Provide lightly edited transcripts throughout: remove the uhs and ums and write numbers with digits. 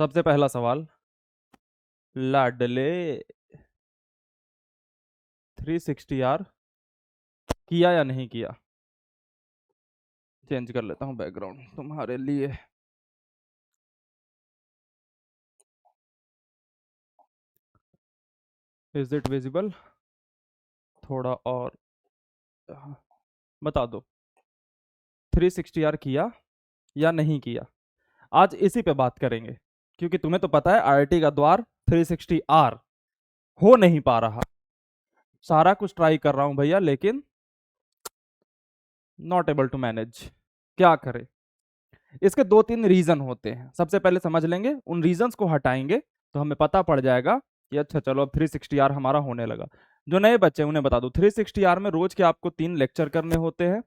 सबसे पहला सवाल, लाडले 360R किया या नहीं किया? चेंज कर लेता हूँ बैकग्राउंड तुम्हारे लिए। Is it visible? थोड़ा और हाँ, बता दो 360R किया या नहीं किया। आज इसी पे बात करेंगे, क्योंकि तुम्हें तो पता है आईआईटी का द्वार 360R हो नहीं पा रहा। सारा कुछ ट्राई कर रहा हूं भैया, लेकिन नॉट एबल टू मैनेज। क्या करें? इसके दो तीन रीजन होते हैं। सबसे पहले समझ लेंगे, उन रीजंस को हटाएंगे तो हमें पता पड़ जाएगा कि अच्छा चलो अब 360R हमारा होने लगा। जो नए बच्चे उन्हें बता दो, 360R में रोज के आपको 3 लेक्चर करने होते हैं,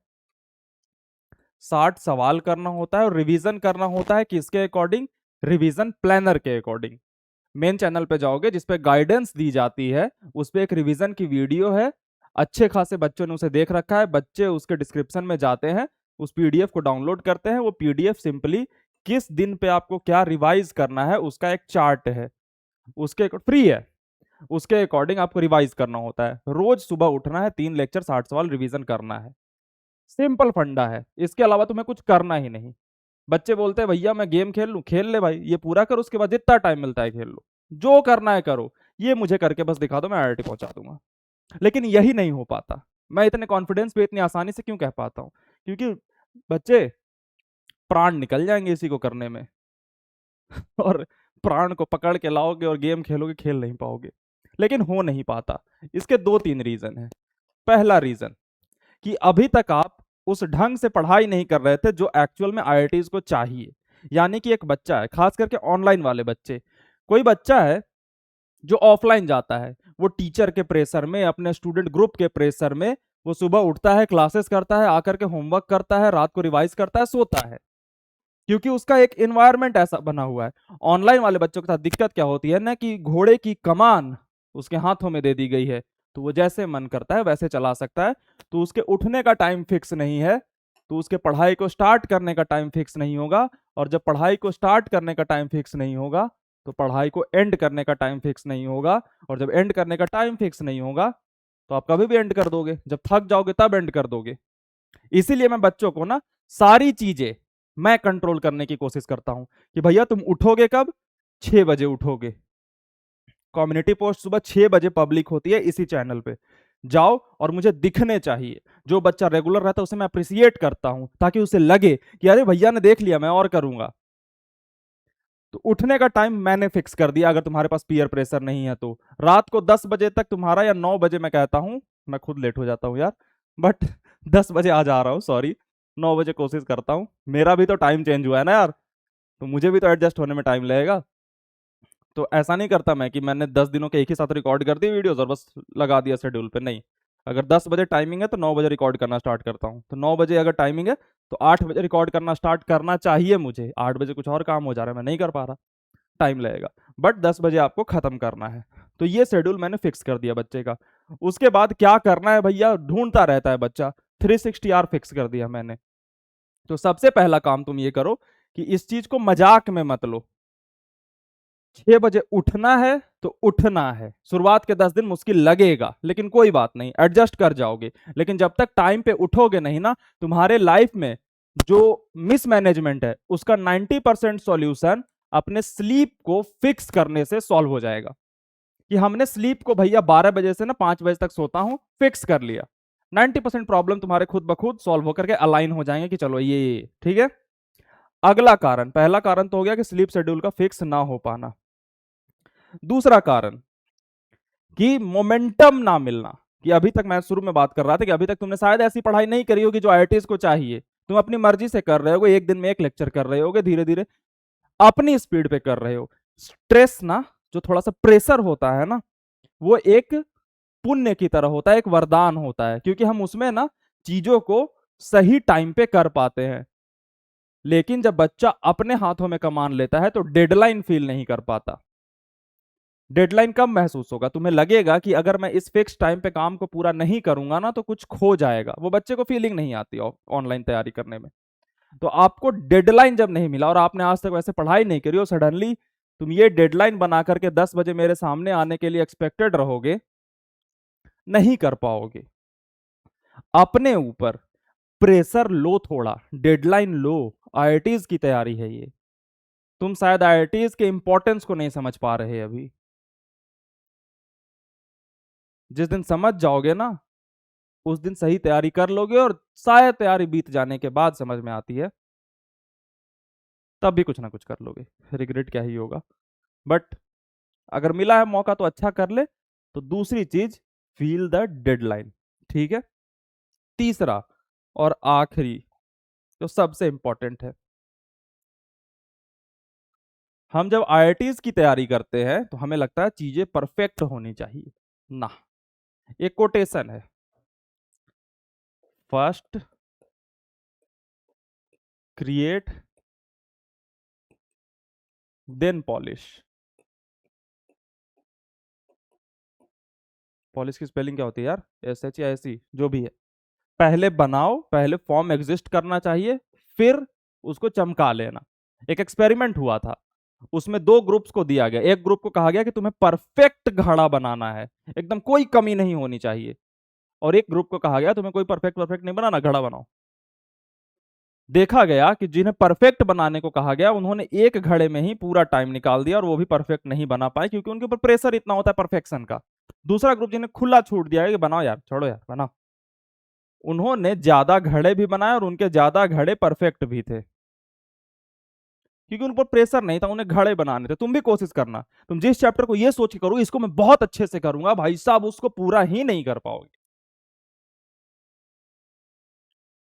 60 सवाल करना होता है और रिवीजन करना होता है। किसके अकॉर्डिंग? रिवीजन प्लानर के अकॉर्डिंग। मेन चैनल पे जाओगे जिसपे गाइडेंस दी जाती है, उस पे एक रिवीजन की वीडियो है। अच्छे खासे बच्चों ने उसे देख रखा है। बच्चे उसके डिस्क्रिप्शन में जाते हैं, उस पीडीएफ को डाउनलोड करते हैं। वो पीडीएफ सिंपली किस दिन पे आपको क्या रिवाइज करना है उसका एक चार्ट है, उसके फ्री है, उसके अकॉर्डिंग आपको रिवाइज करना होता है। रोज सुबह उठना है, 3 लेक्चर 60 सवाल रिवीजन करना है। सिंपल फंडा है, इसके अलावा तुम्हें कुछ करना ही नहीं। बच्चे बोलते हैं भैया मैं गेम खेल लूं, खेल ले भाई, ये पूरा करो, उसके बाद जितना टाइम मिलता है खेल लो, जो करना है करो, ये मुझे करके बस दिखा दो, मैं आईआईटी पहुंचा दूंगा। लेकिन यही नहीं हो पाता। मैं इतने कॉन्फिडेंस पे इतनी आसानी से क्यों कह पाता हूं? क्योंकि बच्चे प्राण निकल जाएंगे इसी को करने में और प्राण को पकड़ के लाओगे और गेम खेलोगे, खेल नहीं पाओगे। लेकिन हो नहीं पाता। इसके दो तीन रीजन है। पहला रीजन कि अभी तक आप उस ढंग से पढ़ाई नहीं कर रहे थे जो एक्चुअल में आईआईटीज को चाहिए। यानी कि एक बच्चा है, खास करके ऑनलाइन वाले बच्चे, कोई बच्चा है जो ऑफलाइन जाता है, वो टीचर के प्रेशर में, अपने स्टूडेंट ग्रुप के प्रेशर में, वो सुबह उठता है, क्लासेस करता है, आकर के होमवर्क करता है, रात को रिवाइज करता है, सोता है, क्योंकि उसका एक इन्वायरमेंट ऐसा बना हुआ है। ऑनलाइन वाले बच्चों के साथ दिक्कत क्या होती है ना, कि घोड़े की कमान उसके हाथों में दे दी गई है, तो वो जैसे मन करता है वैसे चला सकता है। तो उसके उठने का टाइम फिक्स नहीं है, तो उसके पढ़ाई को स्टार्ट करने का टाइम फिक्स नहीं होगा। और जब पढ़ाई को स्टार्ट करने का टाइम फिक्स नहीं होगा, तो पढ़ाई को एंड करने का टाइम फिक्स नहीं होगा। और जब एंड करने का टाइम फिक्स नहीं होगा, तो आप कभी भी एंड कर दोगे, जब थक जाओगे तब एंड कर दोगे। इसीलिए मैं बच्चों को ना सारी चीजें मैं कंट्रोल करने की कोशिश करता हूं कि भैया तुम उठोगे कब? 6 बजे उठोगे। कम्युनिटी पोस्ट सुबह 6 बजे पब्लिक होती है इसी चैनल पे, जाओ और मुझे दिखने चाहिए। जो बच्चा रेगुलर रहता है उसे मैं अप्रिसिएट करता हूं, ताकि उसे लगे कि अरे भैया ने देख लिया, मैं और करूंगा। तो उठने का टाइम मैंने फिक्स कर दिया। अगर तुम्हारे पास पीयर प्रेशर नहीं है तो रात को 10 बजे तक तुम्हारा, या 9 बजे मैं कहता हूं, मैं खुद लेट हो जाता हूं यार, बट 10 बजे आ जा रहा हूँ, सॉरी, 9 बजे कोशिश करता हूँ। मेरा भी तो टाइम चेंज हुआ है ना यार, तो मुझे भी तो एडजस्ट होने में टाइम लगेगा। तो ऐसा नहीं करता मैं कि मैंने 10 दिनों के एक ही साथ रिकॉर्ड कर दी वीडियोस और बस लगा दिया शेड्यूल पे, नहीं। अगर 10 बजे टाइमिंग है तो 9 बजे रिकॉर्ड करना स्टार्ट करता हूँ। तो 9 बजे अगर टाइमिंग है तो 8 बजे रिकॉर्ड करना स्टार्ट करना चाहिए मुझे। 8 बजे कुछ और काम हो जा रहा है, मैं नहीं कर पा रहा, टाइम लगेगा, बट 10 बजे आपको खत्म करना है। तो ये शेड्यूल मैंने फिक्स कर दिया बच्चे का। उसके बाद क्या करना है भैया, ढूंढता रहता है बच्चा, 360R फिक्स कर दिया मैंने। तो सबसे पहला काम तुम ये करो कि इस चीज को मजाक में मत लो। 6 बजे उठना है तो उठना है। शुरुआत के 10 दिन मुश्किल लगेगा, लेकिन कोई बात नहीं, एडजस्ट कर जाओगे। लेकिन जब तक टाइम पे उठोगे नहीं ना, तुम्हारे लाइफ में जो मिसमैनेजमेंट है उसका 90% सॉल्यूशन अपने स्लीप को फिक्स करने से सॉल्व हो जाएगा। कि हमने स्लीप को भैया 12 बजे से ना 5 बजे तक सोता हूं, फिक्स कर लिया, 90% प्रॉब्लम तुम्हारे खुद ब खुद सॉल्व होकर के अलाइन हो जाएंगे कि चलो ये ठीक है। अगला कारण, पहला कारण तो हो गया कि स्लीप शेड्यूल का फिक्स ना हो पाना। दूसरा कारण कि मोमेंटम ना मिलना। कि अभी तक मैं शुरू में बात कर रहा था कि अभी तक तुमने शायद ऐसी पढ़ाई नहीं करी होगी जो आईआईटीज को चाहिए। तुम अपनी मर्जी से कर रहे होगे, एक दिन में एक लेक्चर कर रहे होगे, धीरे धीरे अपनी स्पीड पे कर रहे हो। स्ट्रेस ना, जो थोड़ा सा प्रेशर होता है ना, वो एक पुण्य की तरह होता है, एक वरदान होता है, क्योंकि हम उसमें ना चीजों को सही टाइम पे कर पाते हैं। लेकिन जब बच्चा अपने हाथों में कमान लेता है तो डेडलाइन फील नहीं कर पाता। डेडलाइन कब महसूस होगा? तुम्हें लगेगा कि अगर मैं इस फिक्स टाइम पे काम को पूरा नहीं करूंगा ना तो कुछ खो जाएगा। वो बच्चे को फीलिंग नहीं आती ऑनलाइन तैयारी करने में। तो आपको डेडलाइन जब नहीं मिला और आपने आज तक वैसे पढ़ाई नहीं करी और सडनली तुम ये डेडलाइन बना करके 10 बजे मेरे सामने आने के लिए एक्सपेक्टेड रहोगे, नहीं कर पाओगे। अपने ऊपर प्रेशर लो, थोड़ा डेडलाइन लो। आईआईटीज की तैयारी है ये। तुम शायद आईआईटीज के इंपॉर्टेंस को नहीं समझ पा रहे अभी। जिस दिन समझ जाओगे ना, उस दिन सही तैयारी कर लोगे, और शायद तैयारी बीत जाने के बाद समझ में आती है, तब भी कुछ ना कुछ कर लोगे, रिग्रेट क्या ही होगा। बट अगर मिला है मौका तो अच्छा कर ले। तो दूसरी चीज, फील द डेडलाइन। ठीक है। तीसरा और आखिरी, जो सबसे इंपॉर्टेंट है, हम जब आईआईटीज की तैयारी करते हैं तो हमें लगता है चीजें परफेक्ट होनी चाहिए ना। एक कोटेशन है, first create then polish. Polish की स्पेलिंग क्या होती है यार? SH या SE, जो भी है। पहले बनाओ, पहले फॉर्म एग्जिस्ट करना चाहिए, फिर उसको चमका लेना। एक एक्सपेरिमेंट हुआ था, उसमें दो ग्रुप्स को दिया गया। एक ग्रुप को कहा गया कि तुम्हें परफेक्ट घड़ा बनाना है, एकदम कोई कमी नहीं होनी चाहिए। और एक ग्रुप को कहा गया तुम्हें कोई परफेक्ट परफेक्ट नहीं बनाना, घड़ा बनाओ। देखा गया कि जिन्हें परफेक्ट बनाने को कहा गया, उन्होंने एक घड़े में ही पूरा टाइम निकाल दिया, और वो भी परफेक्ट नहीं बना पाए, क्योंकि उनके ऊपर प्रेशर इतना होता है परफेक्शन का। दूसरा ग्रुप जिन्हें खुला छूट दिया है कि बनाओ यार, छोड़ो यार, बनाओ, उन्होंने ज्यादा घड़े भी बनाए, और उनके ज्यादा घड़े परफेक्ट भी थे, क्योंकि उन पर प्रेशर नहीं था, उन्हें घड़े बनाने थे। तुम भी कोशिश करना, तुम जिस चैप्टर को ये सोच के करो इसको मैं बहुत अच्छे से करूंगा, भाई साहब उसको पूरा ही नहीं कर पाओगे।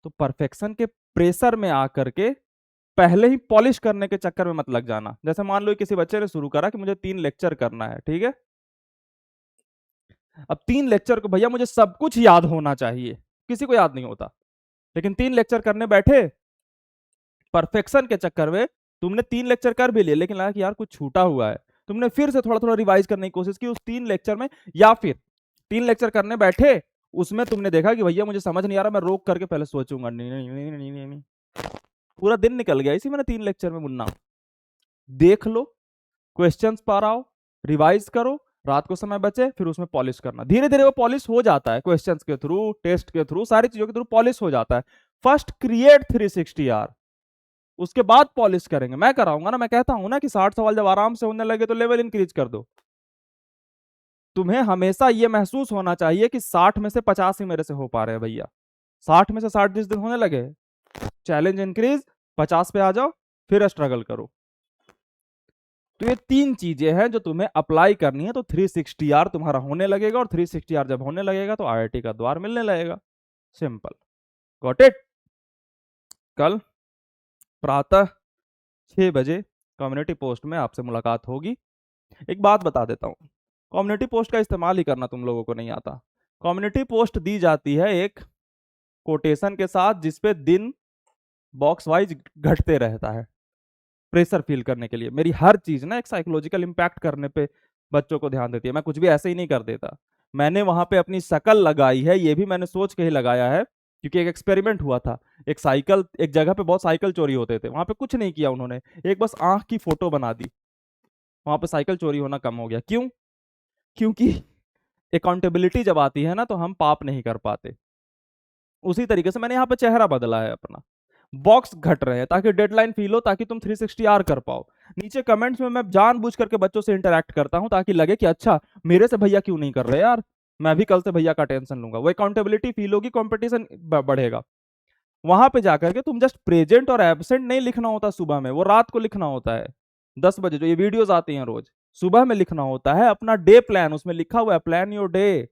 तो परफेक्शन के प्रेशर में आकर के पहले ही पॉलिश करने के चक्कर में मत लग जाना। जैसे मान लो किसी बच्चे ने शुरू करा कि मुझे 3 लेक्चर करना है, ठीक है। अब 3 लेक्चर को भैया मुझे सब कुछ याद होना चाहिए, किसी को याद नहीं होता। लेकिन 3 लेक्चर करने बैठे, परफेक्शन के चक्कर में तुमने 3 लेक्चर कर भी लिए, लेकिन लगा कि यार कुछ छूटा हुआ है। तुमने फिर से थोड़ा थोड़ा रिवाइज करने की कोशिश की उस 3 लेक्चर में, या फिर 3 लेक्चर करने बैठे, उसमें तुमने देखा कि भैया मुझे समझ नहीं आ रहा, मैं रोक करके पहले सोचूंगा। नहीं नहीं नहीं नहीं नहीं, नहीं। पूरा दिन निकल गया इसी मैंने 3 लेक्चर में, मुन्ना। देख लो, क्वेश्चंस पार आओ, रिवाइज करो, रात को समय बचे, फिर उसमें पॉलिश करना। धीरे धीरे वो पॉलिश हो जाता है, क्वेश्चंस के थ्रू, टेस्ट के थ्रू, सारी चीजों के थ्रू पॉलिश हो जाता है। फर्स्ट क्रिएट 360R, उसके बाद पॉलिश करेंगे। मैं कराऊंगा ना, मैं कहता हूं ना कि 60 सवाल जब आराम से होने लगे तो लेवल इंक्रीज कर दो। तुम्हें हमेशा यह महसूस होना चाहिए कि 60 में से 50 ही मेरे से हो पा रहे हैं भैया। 60 में से 60 जिस दिन होने लगे, चैलेंज इंक्रीज, 50 पे आ जाओ, फिर स्ट्रगल करो। तो ये 3 चीजें हैं जो तुम्हें अप्लाई करनी है, तो 360R तुम्हारा होने लगेगा, और 360R जब होने लगेगा तो आईआईटी का द्वार मिलने लगेगा। सिंपल। Got it. कल प्रातः 6 बजे कम्युनिटी पोस्ट में आपसे मुलाकात होगी। एक बात बता देता हूं, कम्युनिटी पोस्ट का इस्तेमाल ही करना तुम लोगों को नहीं आता। कम्युनिटी पोस्ट दी जाती है एक कोटेशन के साथ, जिसपे दिन बॉक्स वाइज घटते रहता है, प्रेशर फील करने के लिए। मेरी हर चीज ना एक साइकोलॉजिकल इंपैक्ट करने पे बच्चों को ध्यान देती है। मैं कुछ भी ऐसे ही नहीं कर देता। मैंने वहां पे अपनी शकल लगाई है, ये भी मैंने सोच के ही लगाया है, क्योंकि एक एक्सपेरिमेंट हुआ था। एक जगह पे बहुत साइकिल चोरी होते थे, वहां पे कुछ नहीं किया उन्होंने, एक बस आंख की फोटो बना दी, वहां पे साइकिल चोरी होना कम हो गया। क्यों? क्योंकि अकाउंटेबिलिटी जब आती है ना, तो हम पाप नहीं कर पाते। उसी तरीके से मैंने यहाँ पे चेहरा बदला है अपना। बॉक्स घट रहे हैं ताकि डेडलाइन फील हो, ताकि तुम 360R कर पाओ। नीचे कमेंट्स में मैं जानबूझ करके बच्चों से इंटरेक्ट करता हूं, ताकि लगे कि अच्छा मेरे से भैया क्यों नहीं कर रहे यार, मैं भी कल से भैया का टेंशन लूंगा। वो अकाउंटेबिलिटी फील होगी, कंपटीशन बढ़ेगा। वहां पे जाकर के तुम जस्ट प्रेजेंट और एबसेंट नहीं लिखना होता सुबह में, वो रात को लिखना होता है। 10 बजे जो ये वीडियोस आती हैं रोज, सुबह में लिखना होता है अपना डे प्लान। उसमें लिखा हुआ है प्लान योर डे।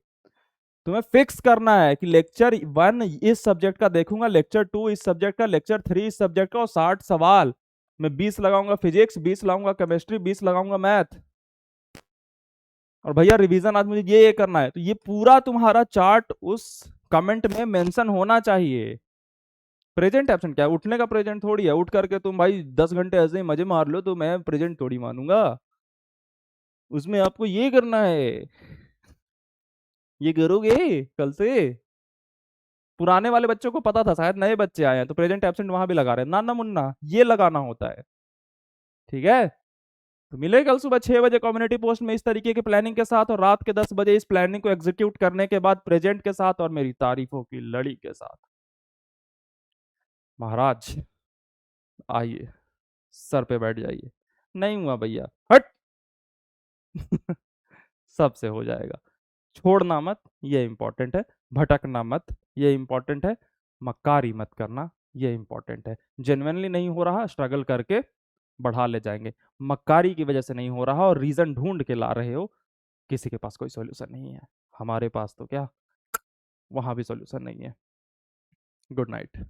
तुम्हें फिक्स करना है कि लेक्चर 1 इस सब्जेक्ट का देखूंगा, लेक्चर 2 इस सब्जेक्ट का, लेक्चर 3 इस सब्जेक्ट का, और 60 सवाल मैं 20 लगाऊंगा फिजिक्स, 20 लगाऊंगा केमिस्ट्री, 20 लगाऊंगा मैथ। और भैया रिवीजन आज मुझे ये करना है, तो ये पूरा तुम्हारा चार्ट उस कमेंट में मेंशन होना चाहिए। प्रेजेंट एब्सेंट क्या है? उठने का प्रेजेंट थोड़ी है। उठ करके तुम भाई 10 घंटे ऐसे ही मजे मार लो तो मैं प्रेजेंट थोड़ी मानूंगा। उसमें आपको ये करना है, ये करोगे कल से। पुराने वाले बच्चों को पता था, शायद नए बच्चे आए हैं तो प्रेजेंट एब्सेंट वहां भी लगा रहे हैं। ना ना मुन्ना, ये लगाना होता है। ठीक है। तो मिले कल सुबह 6 बजे कम्युनिटी पोस्ट में इस तरीके की प्लानिंग के साथ, और रात के 10 बजे इस प्लानिंग को एग्जीक्यूट करने के बाद प्रेजेंट के साथ और मेरी तारीफों की लड़ी के साथ। महाराज आइए, सर पे बैठ जाइए। नहीं हुआ भैया, हट। सबसे हो जाएगा। छोड़ना मत, ये इंपॉर्टेंट है। भटकना मत, ये इंपॉर्टेंट है। मक्कारी मत करना, ये इंपॉर्टेंट है। जेन्युइनली नहीं हो रहा, स्ट्रगल करके बढ़ा ले जाएंगे। मक्कारी की वजह से नहीं हो रहा और रीजन ढूंढ के ला रहे हो, किसी के पास कोई सॉल्यूशन नहीं है। हमारे पास तो क्या, वहां भी सॉल्यूशन नहीं है। Good night.